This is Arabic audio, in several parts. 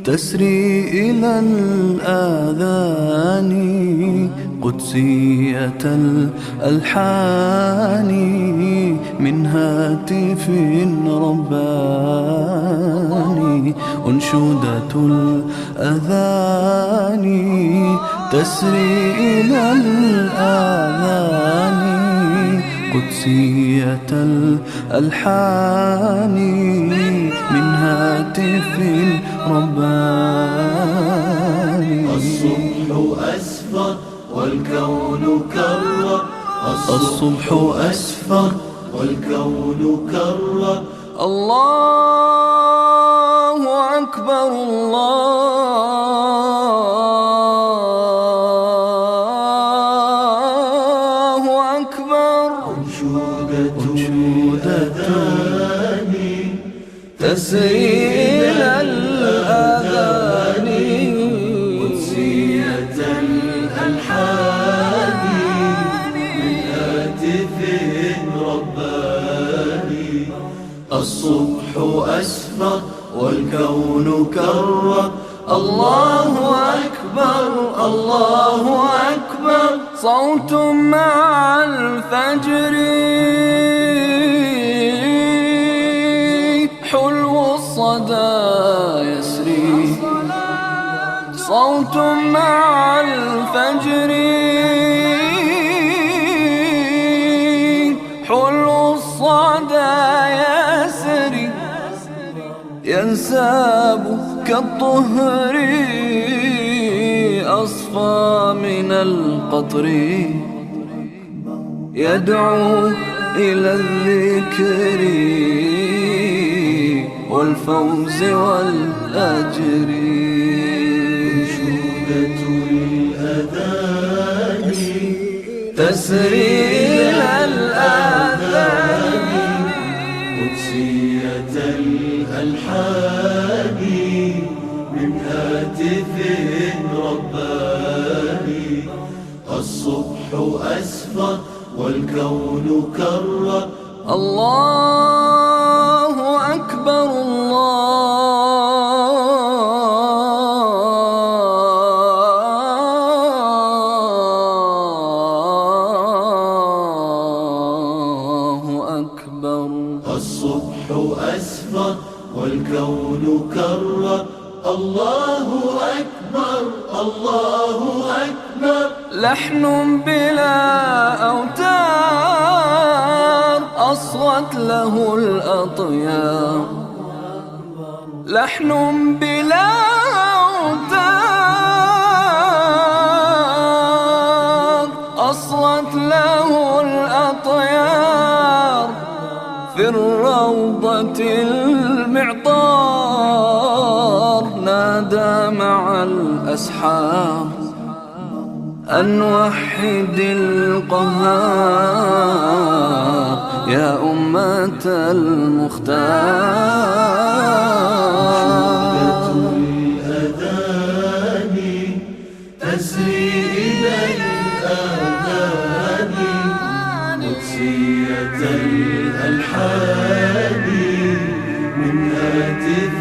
تسري إلى الآذان قدسية الألحان من هاتف رباني. أنشودة الأذان تسري إلى الآذان قدسية الألحان من هاتف رباني. الصبح أسفر والكون كرر، الصبح أسفر والكون كرر. الله أكبر الله أكبر. أنشودة الأذان تسري إلى الآذان قدسية الألحان من هاتف رباني. الصبح أسفر والكون كرر. الله أكبر الله أكبر. صوت مع الفجر حلو الصدى يسري. صوت مع الفجر حلو الصدى يسري. ينساب كالطهر أصفى من القطر. يدعو إلى الذكر والفوز والأجر. أنشودة الأذان تسري إلى الآذان قدسية الألحان من هاتف رباني. الصبح أسفر والكون كرر. الله أكبر الله أكبر. الصبح أسفر والكون كرر. الله أكبر الله أكبر. لحن بلا أوتار أصغت له الأطيار. لحن بلا أوتار أصغت له الأطيار. في الروضة المعطار نادى مع الأسحار أن وحد القهار يا أمة المختار. الأذان تسري إلى الآذان قدسية الألحان من هاتف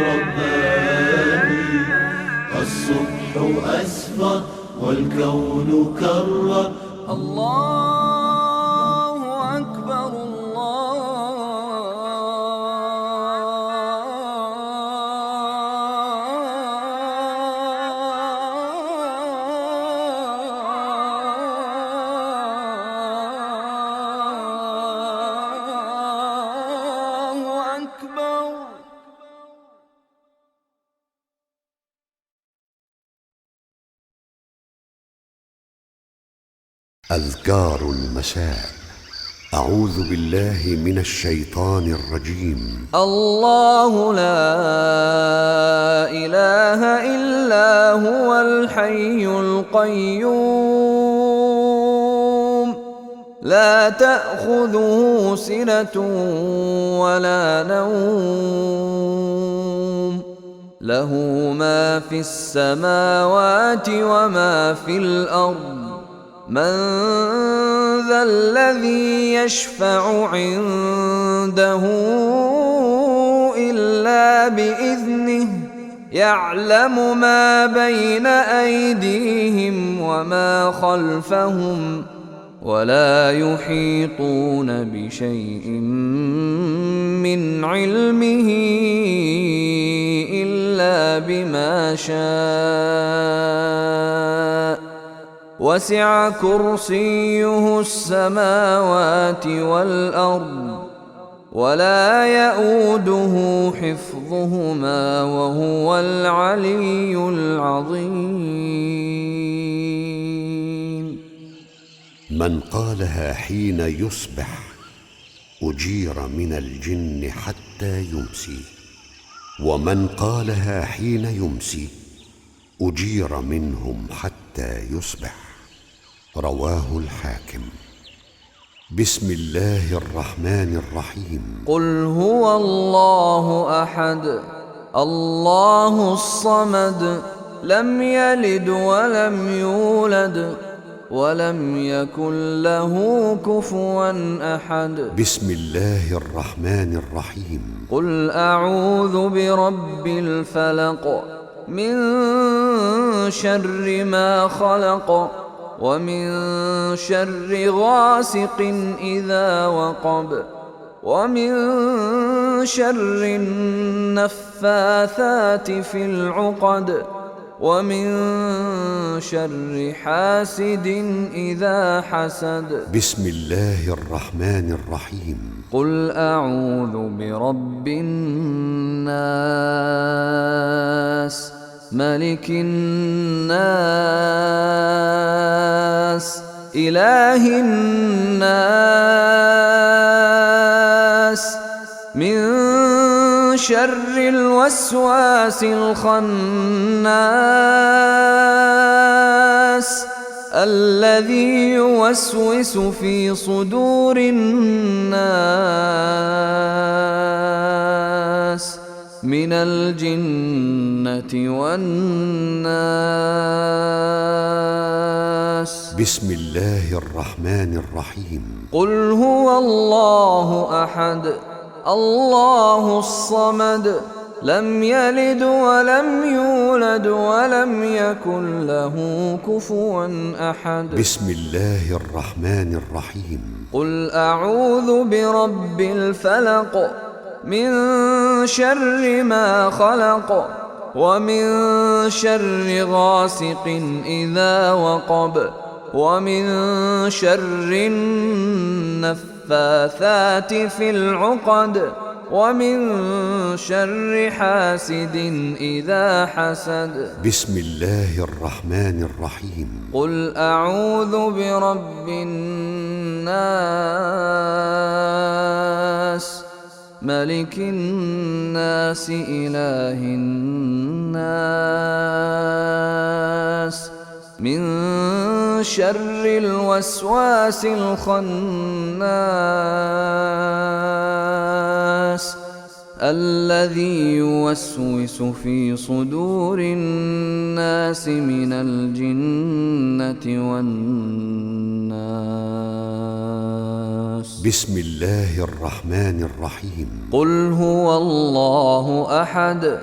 رباني. الصبح أسفر والكون كرر. الله أكبر الله أكبر. أذكار المساء. أعوذ بالله من الشيطان الرجيم. الله لا إله إلا هو الحي القيوم لا تأخذه سنة ولا نوم. له ما في السماوات وما في الأرض. من ذا الذي يشفع عنده إلا بإذنه يعلم ما بين أيديهم وما خلفهم ولا يحيطون بشيء من علمه إلا بما شاء وسع كرسيه السماوات والأرض ولا يئوده حفظهما وهو العلي العظيم. من قالها حين يصبح أجير من الجن حتى يمسي، ومن قالها حين يمسي أجير منهم حتى يصبح. رواه الحاكم. بسم الله الرحمن الرحيم. قل هو الله أحد الله الصمد لم يلد ولم يولد ولم يكن له كفوا أحد. بسم الله الرحمن الرحيم. قل أعوذ برب الفلق من شر ما خلق ومن شر غاسق إذا وقب ومن شر النفاثات في العقد ومن شر حاسد إذا حسد. بسم الله الرحمن الرحيم. قل أعوذ برب الناس ملك الناس إله الناس من شر الوسواس الخناس الذي يوسوس في صدور الناس من الجنة والناس. بسم الله الرحمن الرحيم. قل هو الله أحد الله الصمد لم يلد ولم يولد ولم يكن له كفوا أحد. بسم الله الرحمن الرحيم. قل أعوذ برب الفلق من شر ما خلق ومن شر غاسق إذا وقب ومن شر النفاثات في العقد ومن شر حاسد إذا حسد. بسم الله الرحمن الرحيم. قل أعوذ برب الناس ملك الناس إله الناس من شر الوسواس الخناس الذي يوسوس في صدور الناس من الجنة والناس. بسم الله الرحمن الرحيم. قل هو الله أحد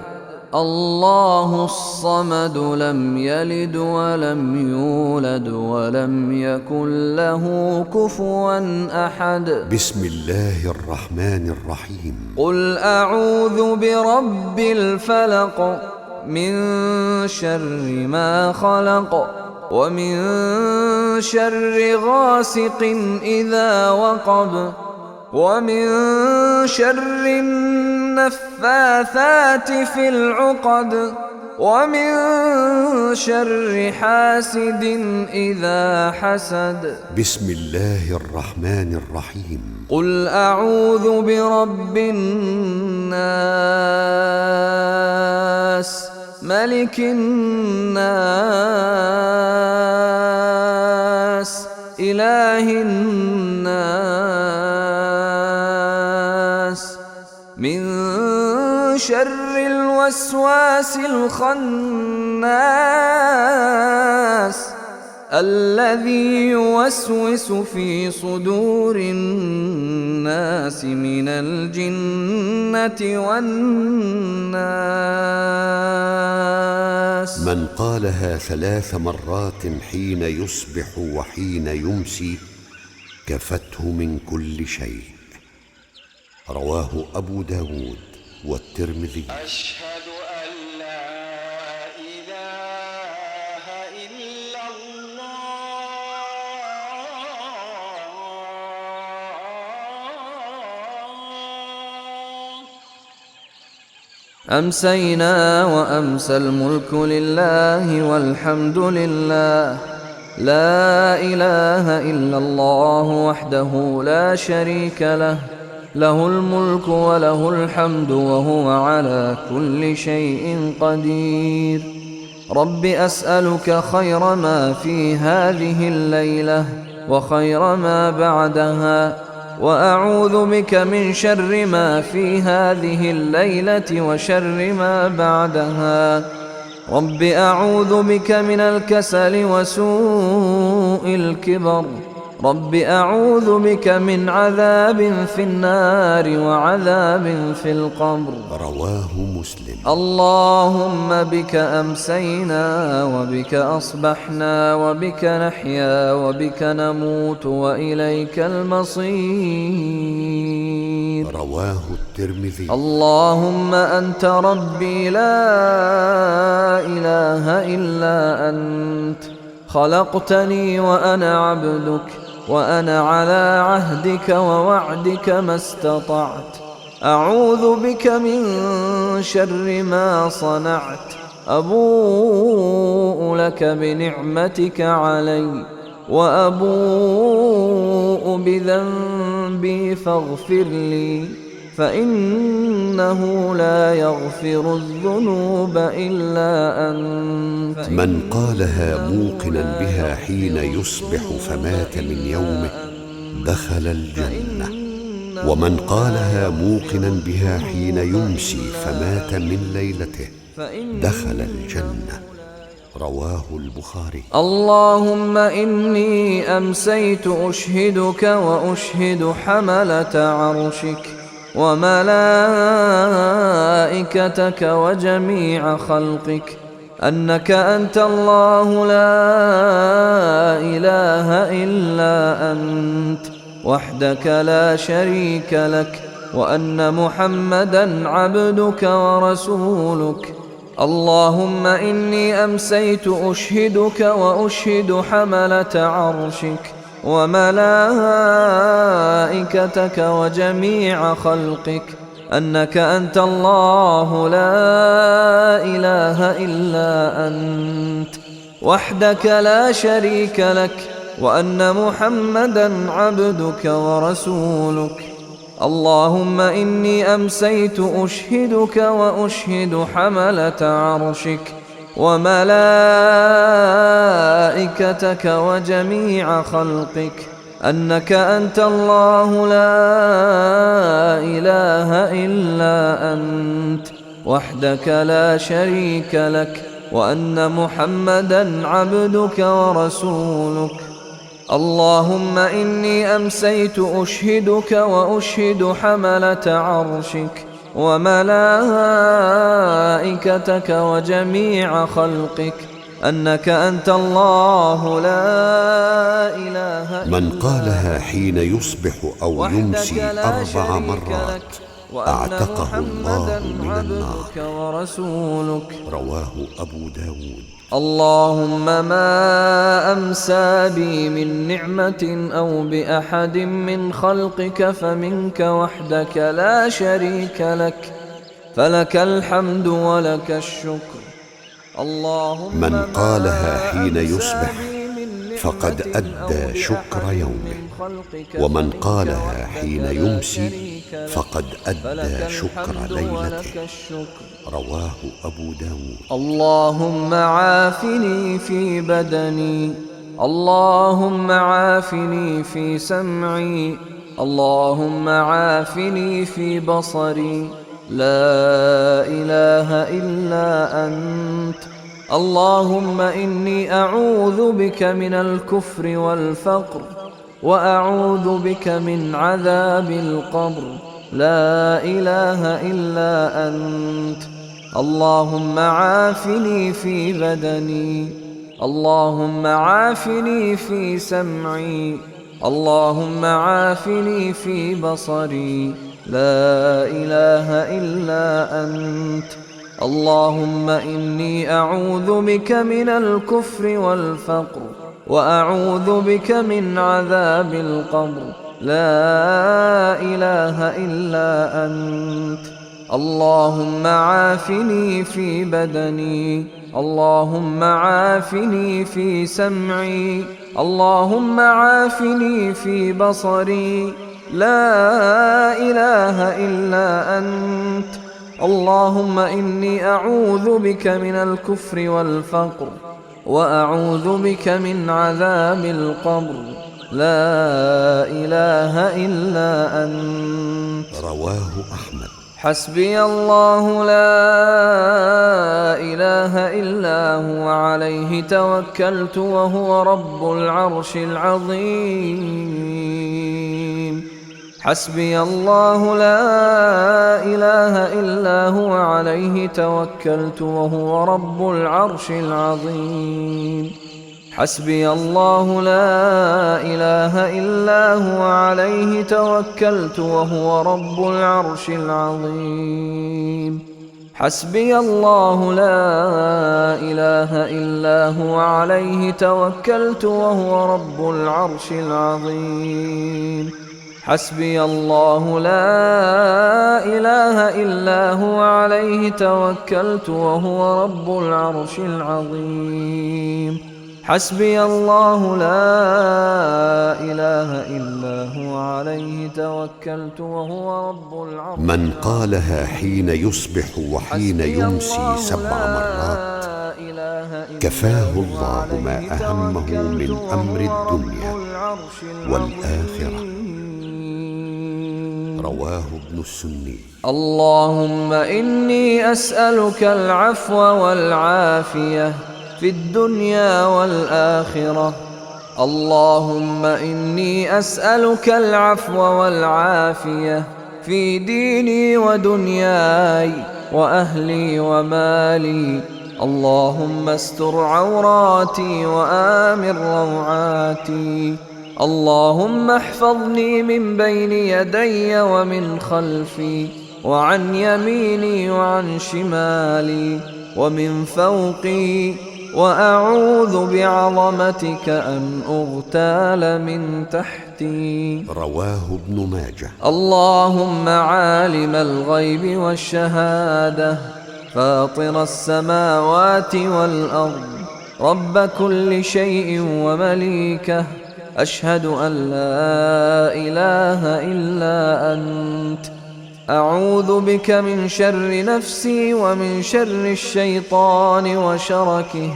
الله الصمد لم يلد ولم يولد ولم يكن له كفوا أحد. بسم الله الرحمن الرحيم. قل أعوذ برب الفلق من شر ما خلق ومن شر غاسق إذا وقب ومن شر النفاثات في العقد ومن شر حاسد إذا حسد. بسم الله الرحمن الرحيم. قل أعوذ برب الناس ملك الناس إله الناس من شر الوسواس الخناس الذي يوسوس في صدور الناس من الجنة والناس. من قالها 3 مرات حين يصبح وحين يمسي كفته من كل شيء. رواه أبو داود والترمذي. أشهد أن لا إله إلا الله. أمسينا وأمسى الملك لله والحمد لله، لا إله إلا الله وحده لا شريك له، له الملك وله الحمد وهو على كل شيء قدير. رب أسألك خير ما في هذه الليلة وخير ما بعدها، وأعوذ بك من شر ما في هذه الليلة وشر ما بعدها. رب أعوذ بك من الكسل وسوء الكبر. رب أعوذ بك من عذاب في النار وعذاب في القبر. رواه مسلم. اللهم بك أمسينا وبك أصبحنا وبك نحيا وبك نموت وإليك المصير. رواه الترمذي. اللهم أنت ربي لا إله إلا أنت، خلقتني وأنا عبدك، وأنا على عهدك ووعدك ما استطعت. أعوذ بك من شر ما صنعت. أبوء لك بنعمتك علي وأبوء بذنبي فاغفر لي، فإنه لا يغفر الذنوب إلا أنت. من قالها موقنا بها حين يصبح فمات من يومه دخل الجنة، ومن قالها موقنا بها حين يمسي فمات من ليلته دخل الجنة. رواه البخاري. اللهم إني أمسيت أشهدك وأشهد حملة عرشك وملائكتك وجميع خلقك أنك أنت الله لا إله إلا أنت وحدك لا شريك لك، وأن محمدًا عبدك ورسولك. اللهم إني أمسيت أشهدك وأشهد حملة عرشك وملائكتك وجميع خلقك أنك أنت الله لا إله إلا أنت وحدك لا شريك لك، وأن محمدًا عبدك ورسولك. اللهم إني أمسيت أشهدك وأشهد حملة عرشك وملائكتك وجميع خلقك أنك أنت الله لا إله إلا أنت وحدك لا شريك لك، وأن محمدًا عبدك ورسولك. اللهم إني أمسيت أشهدك وأشهد حملة عرشك وملائكتك وجميع خلقك أنك أنت الله لا إله إلا من قالها حين يصبح أو يمسي 4 مرات أعتقه الله من النار. ورسولك. رواه أبو داود. اللهم ما أمسى بي من نعمة أو بأحد من خلقك فمنك وحدك لا شريك لك، فلك الحمد ولك الشكر. اللهم من قالها حين يصبح فقد أدى شكر يومه، ومن قالها حين يمسي فقد أدى شكر ليلته. رواه أبو داود. اللهم عافني في بدني، اللهم عافني في سمعي، اللهم عافني في بصري، لا إله إلا أنت. اللهم إني أعوذ بك من الكفر والفقر، وأعوذ بك من عذاب القبر، لا إله إلا أنت. اللهم عافني في بدني، اللهم عافني في سمعي، اللهم عافني في بصري، لا إله إلا أنت. اللهم إني أعوذ بك من الكفر والفقر، وأعوذ بك من عذاب القبر، لا إله إلا أنت. اللهم عافني في بدني، اللهم عافني في سمعي، اللهم عافني في بصري، لا إله إلا أنت. اللهم إني أعوذ بك من الكفر والفقر، وأعوذ بك من عذاب القبر، لا إله إلا أنت. رواه أحمد. حسبي الله لا إله إلا هو عليه توكلت وهو رب العرش العظيم. حسبي الله لا إله إلا هو عليه توكلت وهو رب العرش العظيم. حسبي الله لا إله إلا هو عليه توكلت وهو رب العرش العظيم. حسبي الله لا إله إلا هو عليه توكلت وهو رب العرش العظيم. حسبي الله لا إله إلا هو عليه توكلت وهو رب العرش العظيم. حسبي الله لا إله إلا هو عليه توكلت وهو رب العرش. من قالها حين يصبح وحين يمسي 7 مرات كفاه الله ما أهمه من أمر الدنيا والآخرة. رواه ابن السني. اللهم إني أسألك العفو والعافية في الدنيا والآخرة. اللهم إني أسألك العفو والعافية في ديني ودنياي وأهلي ومالي. اللهم استر عوراتي وآمن روعاتي. اللهم احفظني من بين يدي ومن خلفي وعن يميني وعن شمالي ومن فوقي، وأعوذ بعظمتك أن أغتال من تحتي. رواه ابن ماجه. اللهم عالم الغيب والشهادة، فاطر السماوات والأرض، رب كل شيء ومليكه، أشهد أن لا إله إلا أنت. أعوذ بك من شر نفسي ومن شر الشيطان وشركه،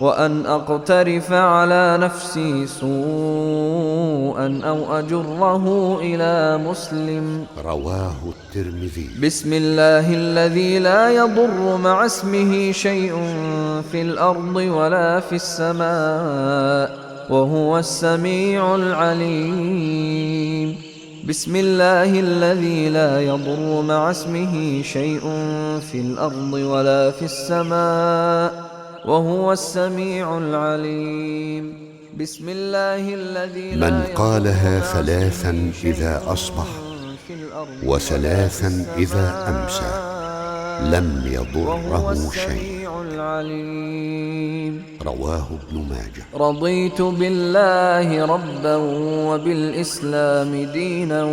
وأن أقترف على نفسي سوءا أو أجره إلى مسلم. رواه الترمذي. بسم الله الذي لا يضر مع اسمه شيء في الأرض ولا في السماء وهو السميع العليم. بسم الله الذي لا يضر مع اسمه شيء في الأرض ولا في السماء وهو السميع العليم. بسم الله الذي لا من قالها 3 إذا أصبح و3 إذا أمسى لم يضره شيء. رواه ابن ماجه. رضيت بالله ربا وبالإسلام دينا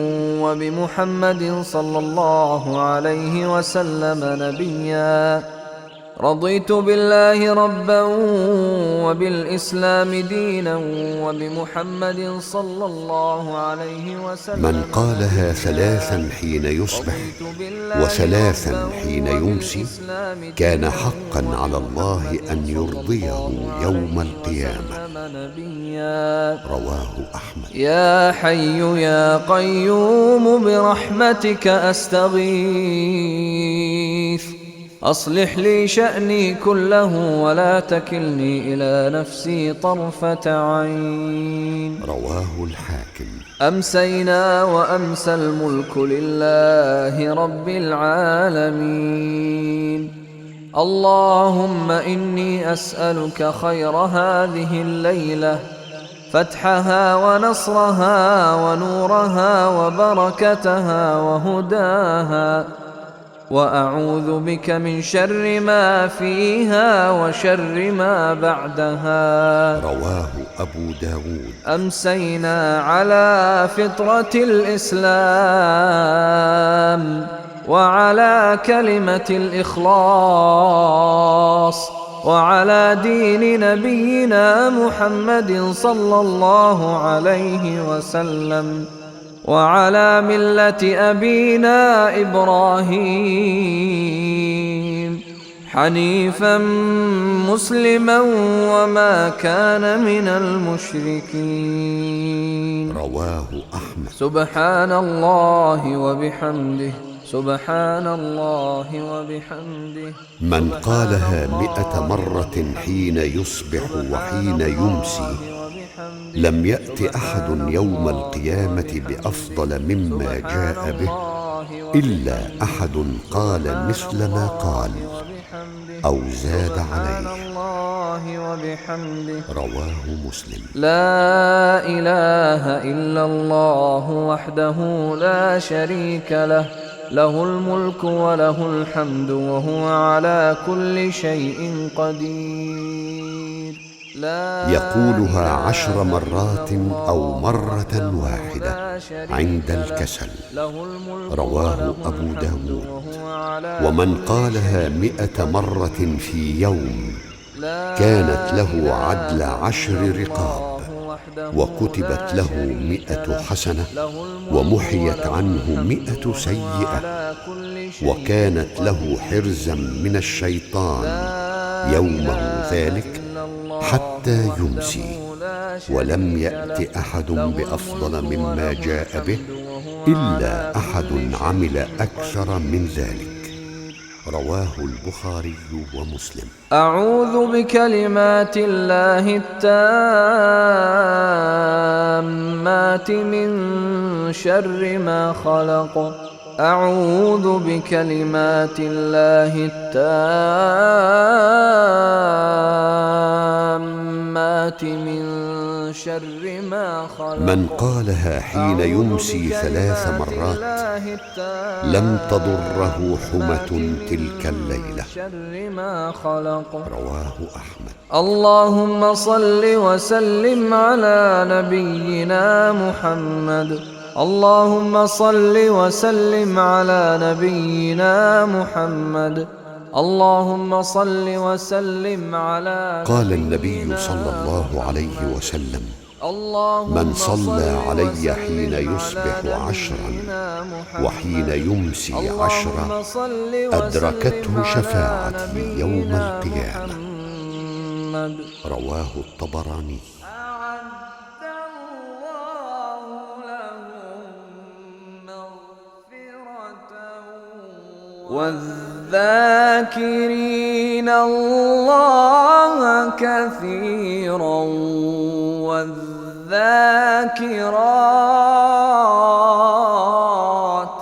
وبمحمد صلى الله عليه وسلم نبيا. رضيت بالله ربا وبالإسلام دينا وبمحمد صلى الله عليه وسلم. من قالها 3 حين يصبح و3 حين يمسي كان حقا على الله أن يرضيه يوم القيامة. رواه أحمد. يا حي يا قيوم برحمتك أستغيث، أصلح لي شأني كله ولا تكلني إلى نفسي طرفة عين. رواه الحاكم. أمسينا وأمسى الملك لله رب العالمين، اللهم إني أسألك خير هذه الليلة، فتحها ونصرها ونورها وبركتها وهداها، وأعوذ بك من شر ما فيها وشر ما بعدها. رواه أبو داود. أمسينا على فطرة الإسلام وعلى كلمة الإخلاص وعلى دين نبينا محمد صلى الله عليه وسلم وعلى ملة أبينا إبراهيم حنيفا مسلما وما كان من المشركين. رواه أحمد. سبحان الله وبحمده، سبحان الله وبحمده. من قالها 100 مرة حين يصبح وحين يمسي لم يأت أحد يوم القيامة بأفضل مما جاء به إلا أحد قال مثل ما قال أو زاد عليه. رواه مسلم. لا إله إلا الله وحده لا شريك له، له الملك وله الحمد وهو على كل شيء قدير. يقولها 10 مرات أو مرة واحدة عند الكسل. رواه أبو داود. ومن قالها 100 مرة في يوم كانت له عدل 10 رقاب، وكتبت له 100 حسنة، ومحيت عنه 100 سيئة، وكانت له حرزا من الشيطان يومه ذلك حتى يمسي، ولم يأت أحد بأفضل مما جاء به إلا أحد عمل أكثر من ذلك. رواه البخاري ومسلم. أعوذ بكلمات الله التامات من شر ما خلق. أعوذ بكلمات الله التامات من شر ما خلق. من قالها حين يمسي 3 مرات لم تضره حمة تلك الليلة. رواه أحمد. اللهم صل وسلم على نبينا محمد. اللهم صل وسلم على نبينا محمد. اللهم صل وسلم على. قال النبي صلى الله عليه وسلم: من صلى علي حين يصبح 10 وحين يمسي 10 أدركته شفاعتي يوم القيامة. رواه الطبراني. والذاكرين الله كثيرا والذاكرات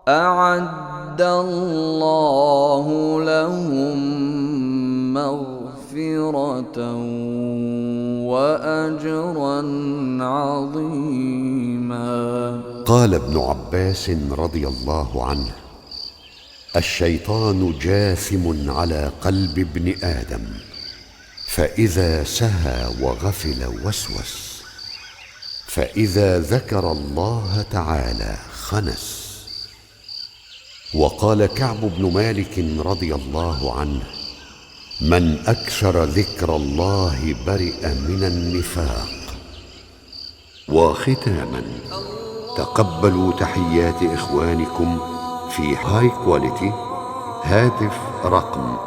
أعد الله لهم مغفرة وأجرا عظيما. قال ابن عباس رضي الله عنه: الشيطان جاثم على قلب ابن آدم، فإذا سهى وغفل وسوس، فإذا ذكر الله تعالى خنس. وقال كعب بن مالك رضي الله عنه: من أكثر ذكر الله برئ من النفاق. وختاما، تقبلوا تحيات إخوانكم في هاي كواليتي. هاتف رقم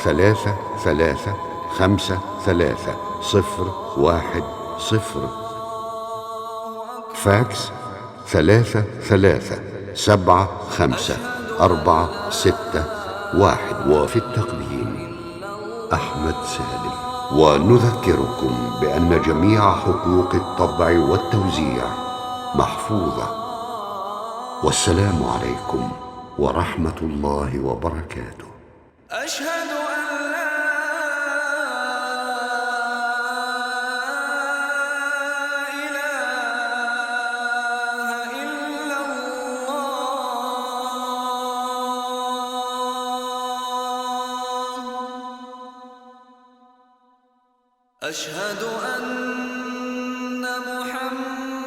3353010، فاكس 33754661. وفي التقديم أحمد سالم. ونذكركم بأن جميع حقوق الطبع والتوزيع محفوظة. والسلام عليكم ورحمة الله وبركاته. أشهد أن لا إله إلا الله. أشهد أن محمدًا